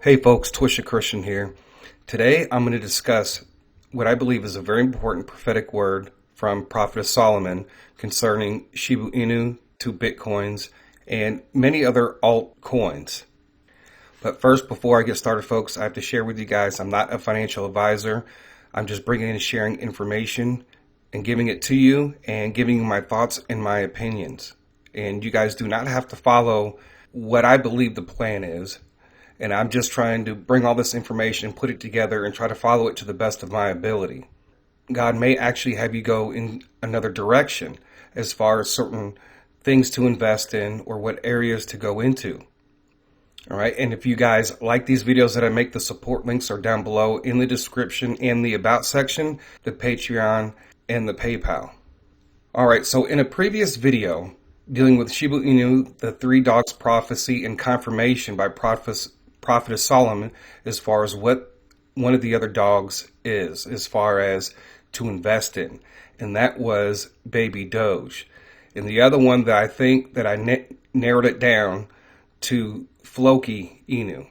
Hey folks, Twisha Christian here. Today I'm going to discuss what I believe is a very important prophetic word from Prophet Solomon concerning Shiba Inu to Bitcoins and many other altcoins. But first, before I get started, folks, I have to share with you guys I'm not a financial advisor. I'm just bringing and sharing information and giving it to you and giving you my thoughts and my opinions. And you guys do not have to follow what I believe the plan is. And I'm just trying to bring all this information, put it together, and try to follow it to the best of my ability. God may actually have you go in another direction as far as certain things to invest in or what areas to go into. All right. And if you guys like these videos that I make, the support links are down below in the description and the About section, the Patreon, and the PayPal. All right. So in a previous video dealing with Shiba Inu, the Three Dogs prophecy and confirmation by Prophet Solomon as far as what one of the other dogs is as far as to invest in, and that was Baby Doge. And the other one that I think that I narrowed it down to Floki Inu.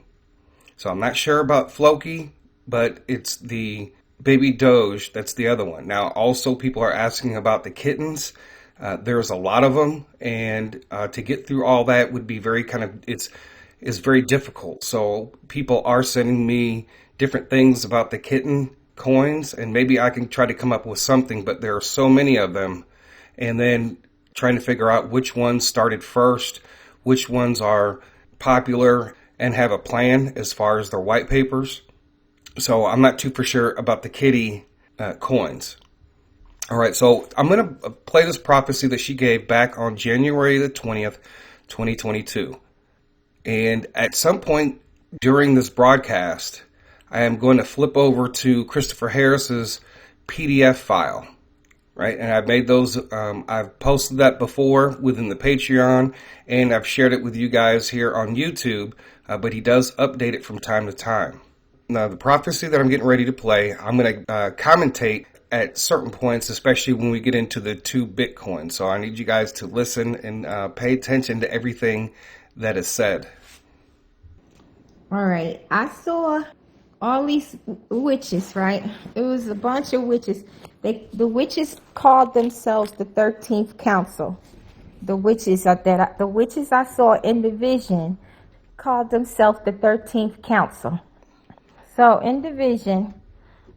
So I'm not sure about Floki, but it's the Baby Doge that's the other one. Now also people are asking about the kittens. There's a lot of them, and to get through all that would be very is very difficult. So people are sending me different things about the kitten coins, and maybe I can try to come up with something, but there are so many of them. And then trying to figure out which ones started first, which ones are popular and have a plan as far as their white papers. So I'm not too for sure about the kitty coins. All right, so I'm going to play this prophecy that she gave back on January the 20th, 2022. And at some point during this broadcast, I am going to flip over to Christopher Harris's PDF file, right? And I've made those, I've posted that before within the Patreon, and I've shared it with you guys here on YouTube, but he does update it from time to time. Now, the prophecy that I'm getting ready to play, I'm going to commentate at certain points, especially when we get into the two Bitcoins. So I need you guys to listen and pay attention to everything that is said. All right, I saw all these witches, right? It was a bunch of witches. The witches called themselves the 13th Council. The witches I saw in the vision called themselves the 13th Council. So in the vision,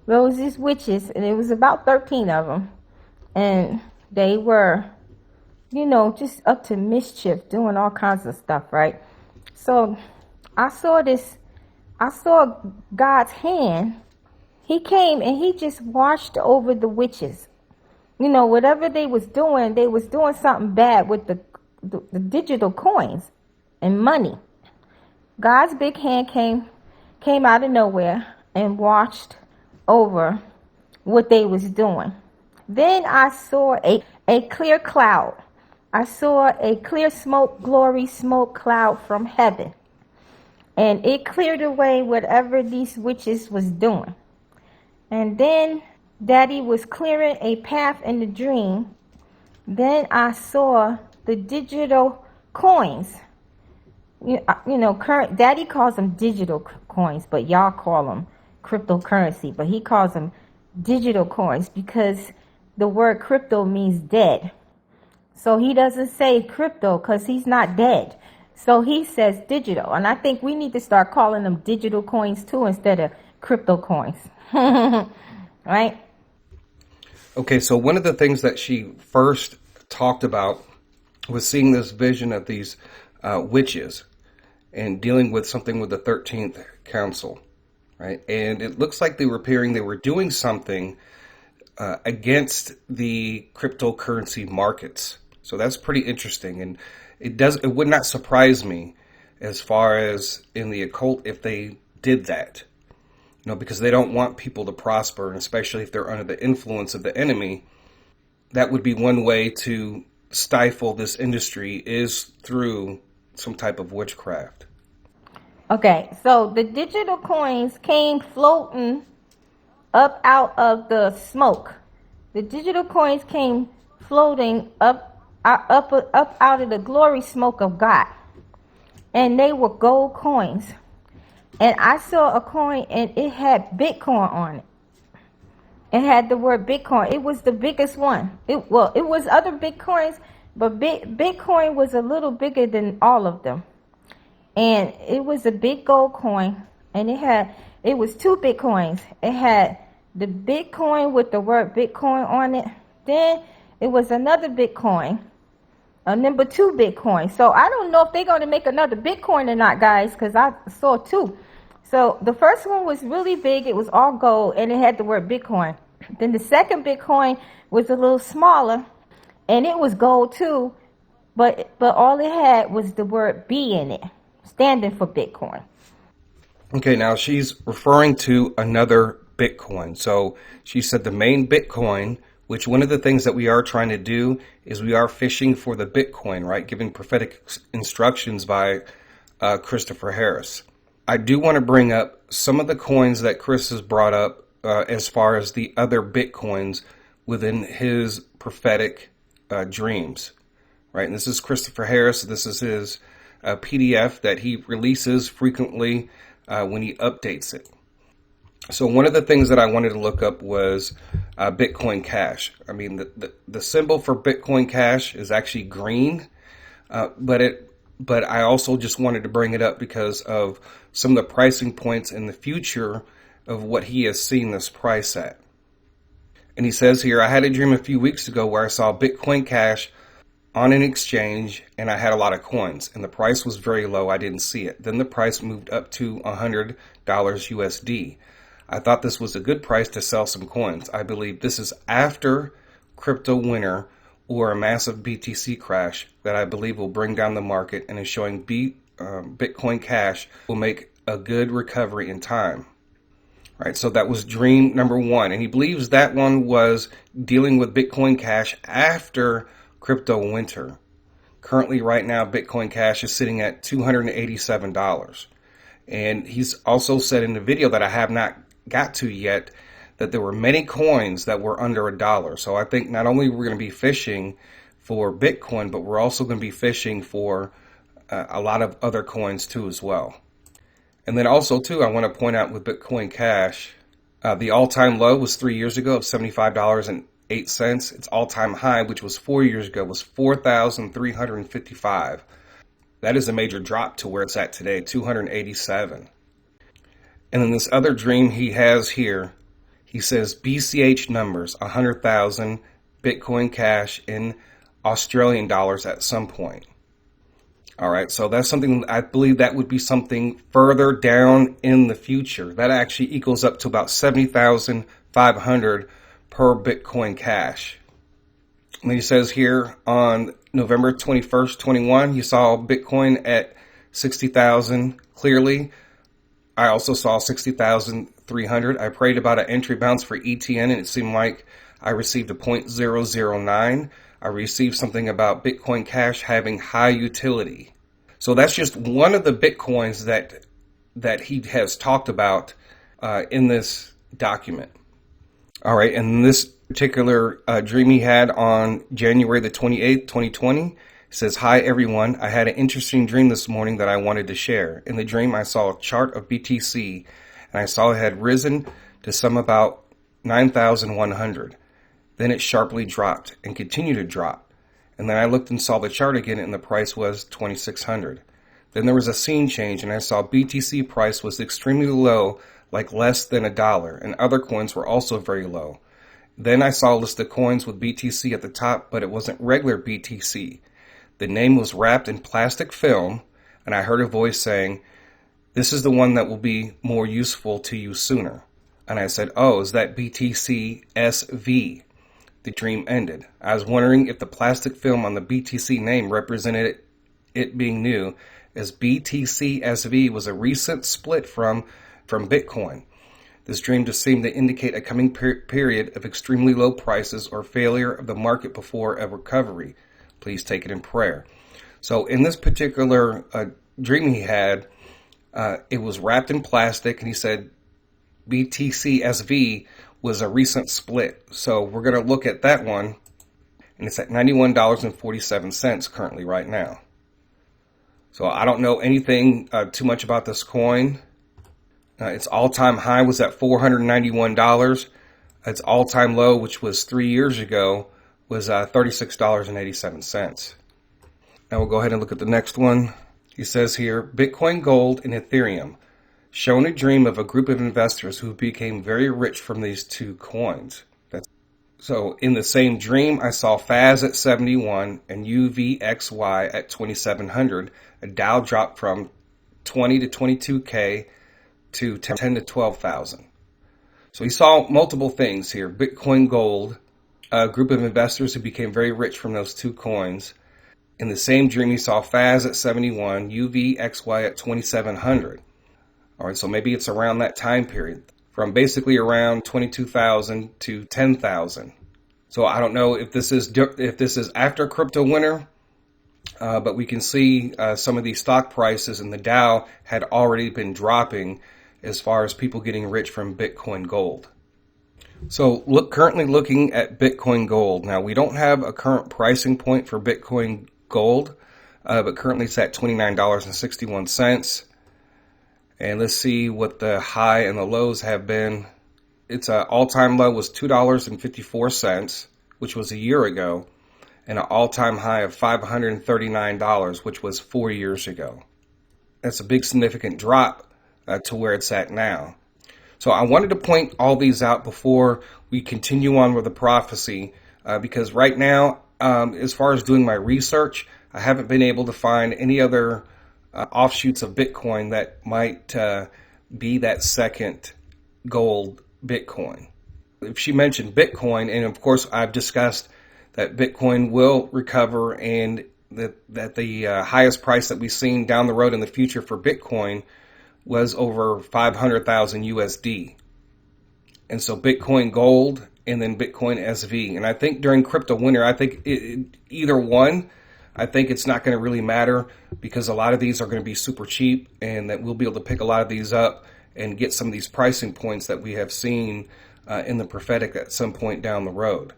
there was these witches, and it was about 13 of them, and they were, just up to mischief, doing all kinds of stuff, right? So I saw God's hand. He came and he just washed over the witches. Whatever they was doing something bad with the digital coins and money. God's big hand came out of nowhere and washed over what they was doing. Then I saw a clear cloud. I saw a clear glory smoke cloud from heaven. And it cleared away whatever these witches was doing. And then Daddy was clearing a path in the dream. Then I saw the digital coins. Daddy calls them digital coins, but y'all call them cryptocurrency. But he calls them digital coins because the word crypto means dead. So he doesn't say crypto because he's not dead. So he says digital. And I think we need to start calling them digital coins too instead of crypto coins. Right? Okay, so one of the things that she first talked about was seeing this vision of these witches and dealing with something with the 13th Council, right? And it looks like they were doing something against the cryptocurrency markets. So that's pretty interesting. And it would not surprise me as far as in the occult if they did that, because they don't want people to prosper, and especially if they're under the influence of the enemy. That would be one way to stifle this industry is through some type of witchcraft. Okay, so the digital coins came floating up out of the smoke. The digital coins came floating up out of the glory smoke of God. And they were gold coins. and I saw a coin and it had Bitcoin on it. It had the word Bitcoin. It was the biggest one. It was other Bitcoins, but Bitcoin was a little bigger than all of them. And it was a big gold coin, and it was two Bitcoins. It had the Bitcoin with the word Bitcoin on it. Then it was another Bitcoin, a number two Bitcoin. So I don't know if they're going to make another Bitcoin or not, guys, because I saw two. So the first one was really big. It was all gold, and it had the word Bitcoin. Then the second Bitcoin was a little smaller, and it was gold too, but all it had was the word B in it, standing for Bitcoin. Okay, now she's referring to another Bitcoin. So she said the main Bitcoin, which one of the things that we are trying to do is we are fishing for the Bitcoin, right? Giving prophetic instructions by Christopher Harris. I do want to bring up some of the coins that Chris has brought up as far as the other Bitcoins within his prophetic dreams, right? And this is Christopher Harris. This is his PDF that he releases frequently when he updates it. So one of the things that I wanted to look up was Bitcoin Cash. I mean, the symbol for Bitcoin Cash is actually green, but I also just wanted to bring it up because of some of the pricing points in the future of what he has seen this price at. And he says here, I had a dream a few weeks ago where I saw Bitcoin Cash on an exchange and I had a lot of coins and the price was very low. I didn't see it. Then the price moved up to $100 USD. I thought this was a good price to sell some coins. I believe this is after crypto winter or a massive BTC crash that I believe will bring down the market and is showing Bitcoin Cash will make a good recovery in time. Right, so that was dream number one. And he believes that one was dealing with Bitcoin Cash after crypto winter. Currently, right now, Bitcoin Cash is sitting at $287. And he's also said in the video that I have not got to yet that there were many coins that were under $1. So I think not only we're going to be fishing for Bitcoin, but we're also going to be fishing for a lot of other coins too as well. And then also, too, I want to point out with Bitcoin Cash, the all-time low was 3 years ago of $75.08. Its all-time high, which was 4 years ago, was $4,355. That is a major drop to where it's at today, $287. And then this other dream he has here, he says BCH numbers, 100,000 Bitcoin Cash in Australian dollars at some point. All right, so that's something, I believe that would be something further down in the future. That actually equals up to about 70,500 per Bitcoin Cash. And he says here on November 21st, 21, he saw Bitcoin at 60,000 clearly. I also saw 60,300. I prayed about an entry bounce for ETN and it seemed like I received a 0.009. I received something about Bitcoin Cash having high utility. So that's just one of the Bitcoins that he has talked about in this document. All right, and this particular dream he had on January the 28th, 2020, says, "Hi everyone, I had an interesting dream this morning that I wanted to share. In the dream, I saw a chart of BTC, and I saw it had risen to some about 9,100. Then it sharply dropped and continued to drop. And then I looked and saw the chart again and the price was 2,600. Then there was a scene change and I saw BTC price was extremely low, like less than $1, and other coins were also very low. Then I saw a list of coins with BTC at the top, but it wasn't regular BTC. The name was wrapped in plastic film and I heard a voice saying, 'This is the one that will be more useful to you sooner.' And I said, 'Oh, is that BTC SV?' The dream ended. I was wondering if the plastic film on the BTC name represented it being new, as BTC SV was a recent split from Bitcoin. This dream just seemed to indicate a coming period of extremely low prices or failure of the market before a recovery. Please take it in prayer." So in this particular dream he had, it was wrapped in plastic, and he said BTC SV was a recent split. So we're going to look at that one, and it's at $91.47 currently right now. So I don't know anything too much about this coin. Its all-time high was at $491. Its all-time low, which was 3 years ago, was $36.87. Now we'll go ahead and look at the next one. He says here, Bitcoin Gold and Ethereum. Shown a dream of a group of investors who became very rich from these two coins. So in the same dream, I saw FAS at 71 and UVXY at 2700. A Dow dropped from 20 to 22K to 10 to 12,000. So he saw multiple things here. Bitcoin Gold, a group of investors who became very rich from those two coins. In the same dream, he saw FAS at 71, UVXY at 2700. All right, so maybe it's around that time period, from basically around 22,000 to 10,000. So I don't know if this is after crypto winter, but we can see some of these stock prices in the Dow had already been dropping as far as people getting rich from Bitcoin Gold. So currently looking at Bitcoin Gold. Now we don't have a current pricing point for Bitcoin Gold, but currently it's at $29.61. And let's see what the high and the lows have been. Its all-time low was $2.54, which was a year ago, and an all-time high of $539, which was 4 years ago. That's a big significant drop to where it's at now. So I wanted to point all these out before we continue on with the prophecy, because right now, as far as doing my research, I haven't been able to find any other offshoots of Bitcoin that might be that second gold Bitcoin. If she mentioned Bitcoin, and of course I've discussed that Bitcoin will recover, and that the highest price that we've seen down the road in the future for Bitcoin was over 500,000 USD. And so Bitcoin Gold and then Bitcoin SV. And I think during crypto winter, I think either one, I think it's not going to really matter, because a lot of these are going to be super cheap, and that we'll be able to pick a lot of these up and get some of these pricing points that we have seen in the prophetic at some point down the road.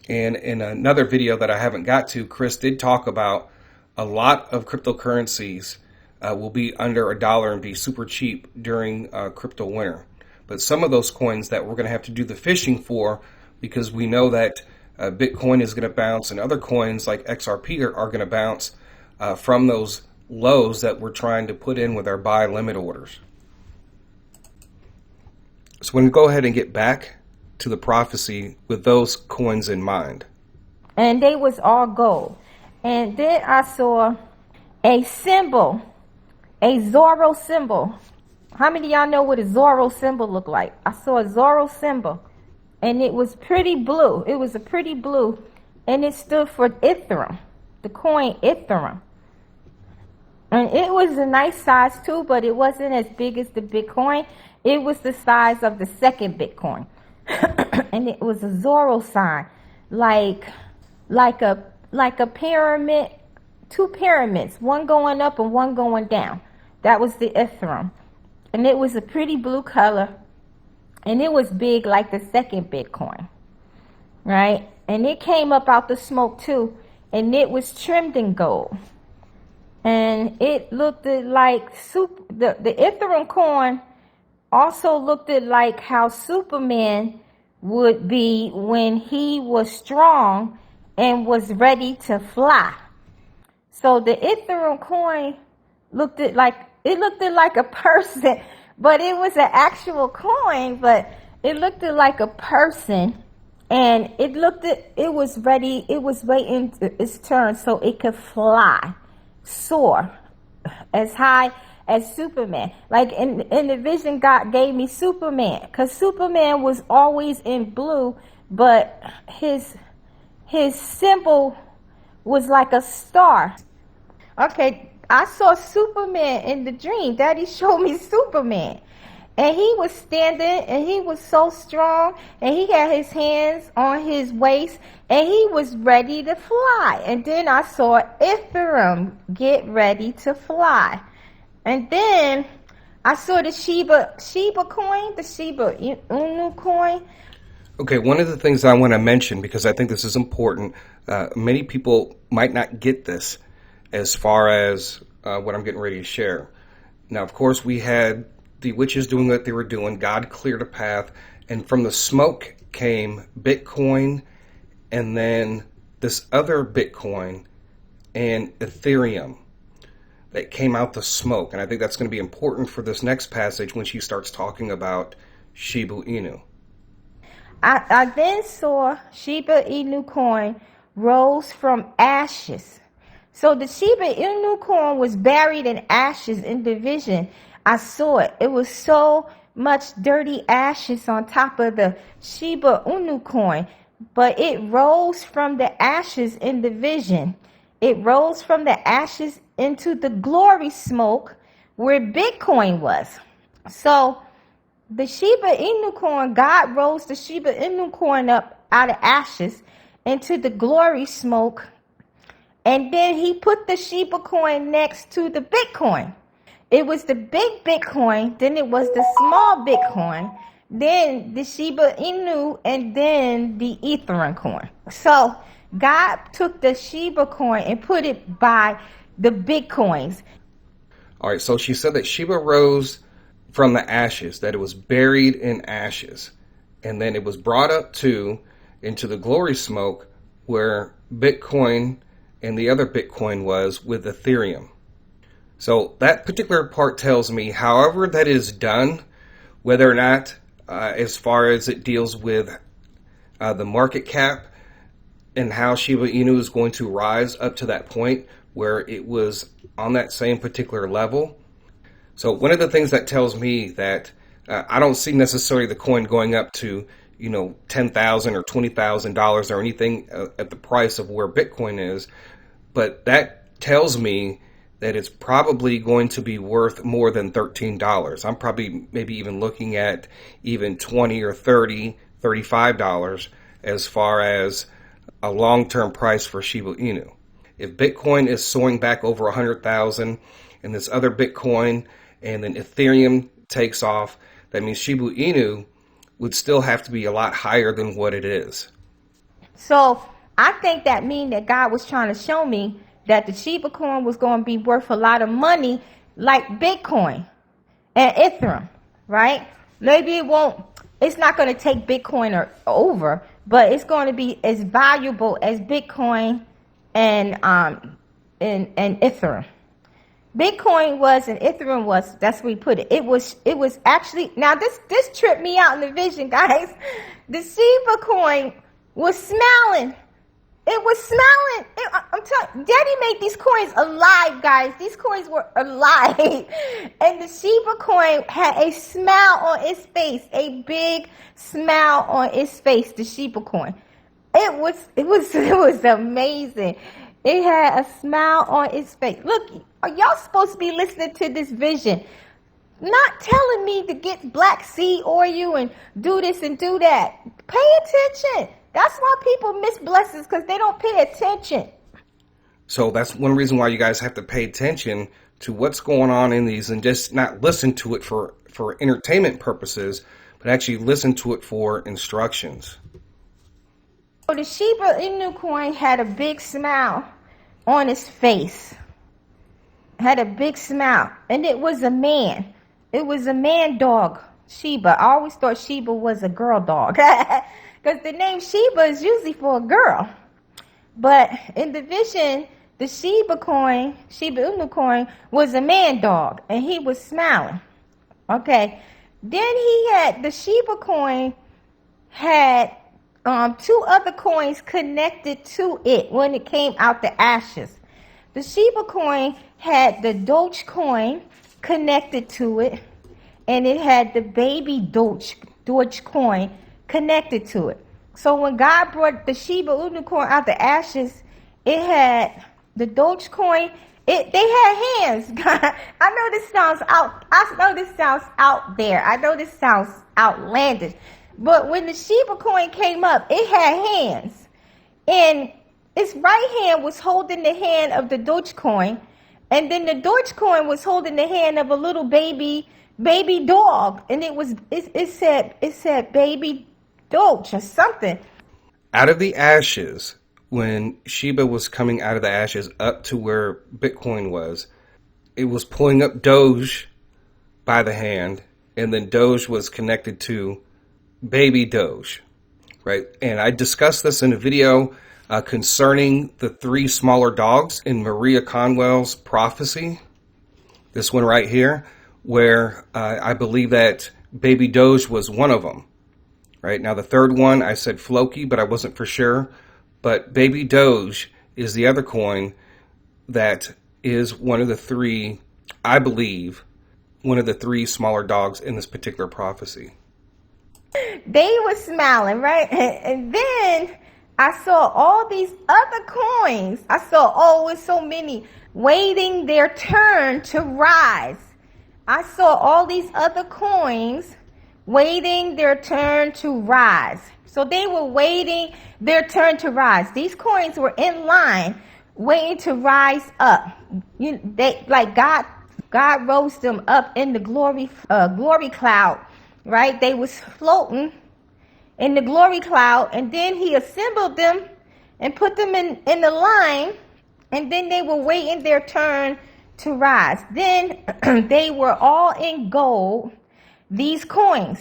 And in another video that I haven't got to, Chris did talk about a lot of cryptocurrencies will be under $1 and be super cheap during crypto winter. But some of those coins that we're going to have to do the fishing for, because we know that Bitcoin is going to bounce, and other coins like XRP are going to bounce from those lows that we're trying to put in with our buy limit orders. So we're going to go ahead and get back to the prophecy with those coins in mind. And they was all gold. And then I saw a symbol, a Zorro symbol. How many of y'all know what a Zorro symbol looked like? I saw a Zorro symbol. And it was pretty blue. It was a pretty blue. And it stood for Ethereum. The coin Ethereum. And it was a nice size too, but it wasn't as big as the Bitcoin. It was the size of the second Bitcoin. And it was a Zorro sign. Like a pyramid. Two pyramids. One going up and one going down. That was the Ethereum. And it was a pretty blue color. And it was big like the second Bitcoin, right? And it came up out the smoke too, and it was trimmed in gold. And it looked like the Ethereum coin also looked like how Superman would be when he was strong and was ready to fly. So the Ethereum coin looked like a person. But it was an actual coin, but it looked like a person, and it was ready, it was waiting its turn so it could fly, soar as high as Superman. Like in the vision God gave me Superman, because Superman was always in blue, but his symbol was like a star. Okay. I saw Superman in the dream. Daddy showed me Superman. And he was standing, and he was so strong, and he had his hands on his waist, and he was ready to fly. And then I saw Ethereum get ready to fly. And then I saw the Shiba coin, the Shiba Inu coin. Okay, one of the things I want to mention, because I think this is important, many people might not get this as far as what I'm getting ready to share. Now, of course, we had the witches doing what they were doing, God cleared a path, and from the smoke came Bitcoin, and then this other Bitcoin and Ethereum that came out the smoke. And I think that's going to be important for this next passage when she starts talking about Shiba Inu. I then saw Shiba Inu coin rose from ashes. So the Shiba Inu coin was buried in ashes in the vision. I saw it. It was so much dirty ashes on top of the Shiba Inu coin. But it rose from the ashes in the vision. It rose from the ashes into the glory smoke where Bitcoin was. So the Shiba Inu coin, God rose the Shiba Inu coin up out of ashes into the glory smoke. And then he put the Shiba coin next to the Bitcoin. It was the big Bitcoin, then it was the small Bitcoin, then the Shiba Inu, and then the Ethereum coin. So God took the Shiba coin and put it by the Bitcoins. All right, so she said that Shiba rose from the ashes, that it was buried in ashes, and then it was brought up into the glory smoke where Bitcoin and the other Bitcoin was with Ethereum. So that particular part tells me, however that is done, whether or not, as far as it deals with the market cap and how Shiba Inu is going to rise up to that point where it was on that same particular level. So one of the things that tells me that I don't see necessarily the coin going up to, $10,000 or $20,000 or anything at the price of where Bitcoin is, but that tells me that it's probably going to be worth more than $13. I'm probably maybe even looking at even $20 or $30, $35 as far as a long-term price for Shiba Inu. If Bitcoin is soaring back over 100,000 and this other Bitcoin and then Ethereum takes off, that means Shiba Inu would still have to be a lot higher than what it is. So I think that means that God was trying to show me that the Shiba coin was going to be worth a lot of money like Bitcoin and Ethereum, right? Maybe it's not going to take Bitcoin over, but it's going to be as valuable as Bitcoin and Ethereum. Bitcoin was and Ethereum was, that's where we put it. It was actually, now this tripped me out in the vision, guys. The Shiba coin was smiling. It was smiling. I'm telling you, Daddy made these coins alive, guys. These coins were alive. And the Shiba coin had a smile on its face, a big smile on its face, the Shiba coin. It was amazing. It had a smile on its face. Look, are y'all supposed to be listening to this vision? Not telling me to get black seed oil and do this and do that. Pay attention. That's why people miss blessings, because they don't pay attention. So that's one reason why you guys have to pay attention to what's going on in these and just not listen to it for entertainment purposes, but actually listen to it for instructions. So the Shiba Inu coin had a big smile on its face. Had a big smile. And it was a man. It was a man dog, Shiba. I always thought Shiba was a girl dog. Because the name Shiba is usually for a girl. But in the vision, the Shiba Inu coin, was a man dog. And he was smiling. Okay. Then the Shiba coin had two other coins connected to it when it came out the ashes. The Shiba coin had the Doge coin connected to it. And it had the baby Doge coin connected to it. So when God brought the Shiba Inu coin out the ashes, it had the Doge coin. They had hands. I know this sounds out there. I know this sounds outlandish. But when the Shiba coin came up, it had hands. And its right hand was holding the hand of the Doge coin. And then the Doge coin was holding the hand of a little baby dog. And it said baby Doge or something. Out of the ashes, when Shiba was coming out of the ashes up to where Bitcoin was, it was pulling up Doge by the hand and then Doge was connected to baby Doge, right? And I discussed this in a video concerning the three smaller dogs in Maria Conwell's prophecy. This one right here, where I believe that baby Doge was one of them. Right now, the third one, I said Floki, but I wasn't for sure. But baby Doge is the other coin that is one of the three, I believe, one of the three smaller dogs in this particular prophecy. They were smiling, right? And then I saw all these other coins. I saw, oh, it's so many, waiting their turn to rise. I saw all these other coins waiting their turn to rise. So they were waiting their turn to rise. These coins were in line, waiting to rise up. They like God rose them up in the glory cloud, right? They was floating in the glory cloud, and then He assembled them and put them in the line, and then they were waiting their turn to rise. Then they were all in gold, these coins.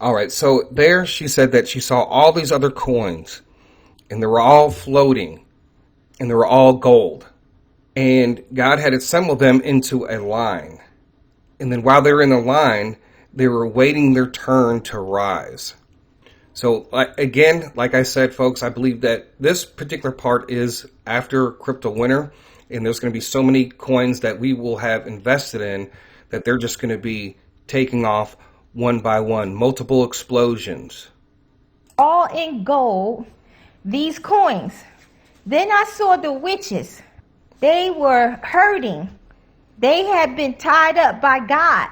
All right, so there she said that she saw all these other coins, and they were all floating, and they were all gold. And God had assembled them into a line. And then while they were in the line, they were waiting their turn to rise. So again, like I said, folks, I believe that this particular part is after crypto winter, and there's going to be so many coins that we will have invested in that they're just going to be taking off one by one, multiple explosions. All in gold, these coins. Then I saw the witches. They were hurting. They had been tied up by God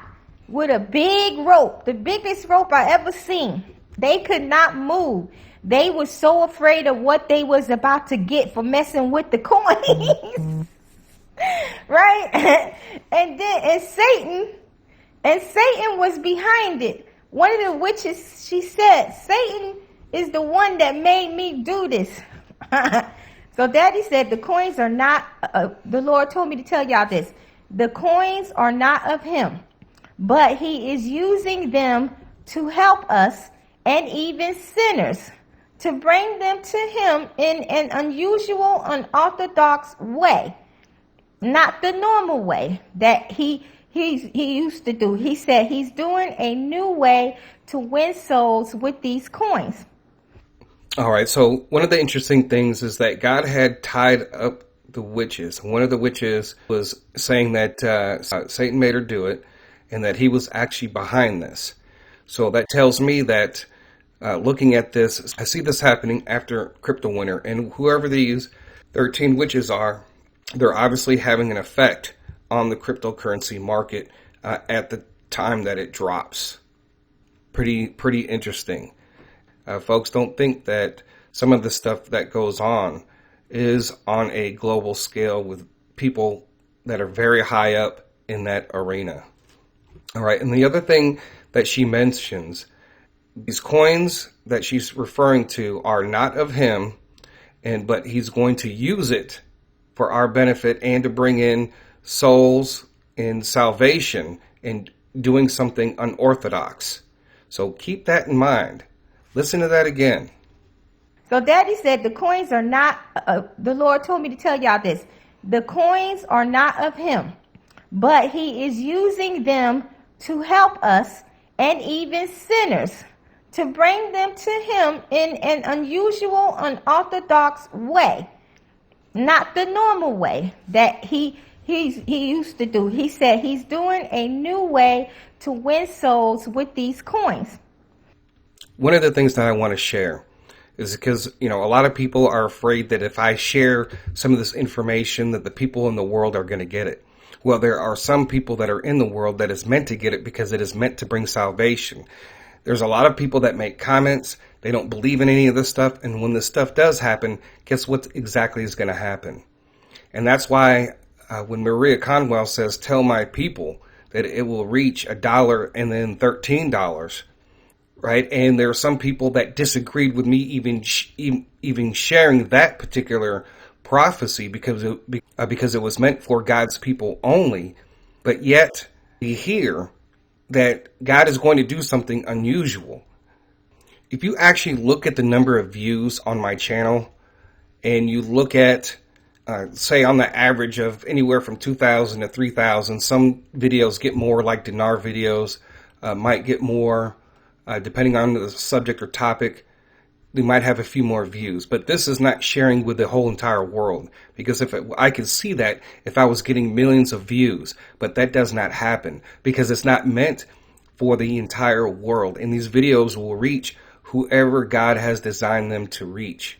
with a big rope, the biggest rope I ever seen. They could not move. They were so afraid of what they was about to get for messing with the coins. Right? And Satan was behind it. One of the witches, she said, Satan is the one that made me do this. So Daddy said the coins are not, the Lord told me to tell y'all this. The coins are not of Him, but He is using them to help us and even sinners, to bring them to Him in an unusual, unorthodox way. Not the normal way that he used to do. He said He's doing a new way to win souls with these coins. All right, so one of the interesting things is that God had tied up the witches. One of the witches was saying that Satan made her do it, and that he was actually behind this. So that tells me that looking at this, I see this happening after crypto winter, and whoever these 13 witches are, they're obviously having an effect on the cryptocurrency market at the time that it drops. Pretty interesting. Folks, don't think that some of the stuff that goes on is on a global scale with people that are very high up in that arena. All right, and the other thing that she mentions, these coins that she's referring to are not of Him, but He's going to use it for our benefit and to bring in souls in salvation and doing something unorthodox. So keep that in mind. Listen to that again. So Daddy said the coins are not, the Lord told me to tell y'all this. The coins are not of Him, but He is using them to help us and even sinners, to bring them to Him in an unusual, unorthodox way. Not the normal way that he used to do. He said He's doing a new way to win souls with these coins. One of the things that I want to share is because, a lot of people are afraid that if I share some of this information that the people in the world are going to get it. Well, there are some people that are in the world that is meant to get it because it is meant to bring salvation. There's a lot of people that make comments. They don't believe in any of this stuff. And when this stuff does happen, guess what exactly is going to happen? And that's why when Maria Conwell says, tell my people that it will reach $1 and then $13, right? And there are some people that disagreed with me even sharing that particular prophecy because it was meant for God's people only. But yet we hear that God is going to do something unusual. If you actually look at the number of views on my channel, and you look at, say, on the average of anywhere from 2,000 to 3,000, some videos get more, like dinar videos might get more, depending on the subject or topic. They might have a few more views, but this is not sharing with the whole entire world, because I could see that if I was getting millions of views, but that does not happen because it's not meant for the entire world, and these videos will reach whoever God has designed them to reach.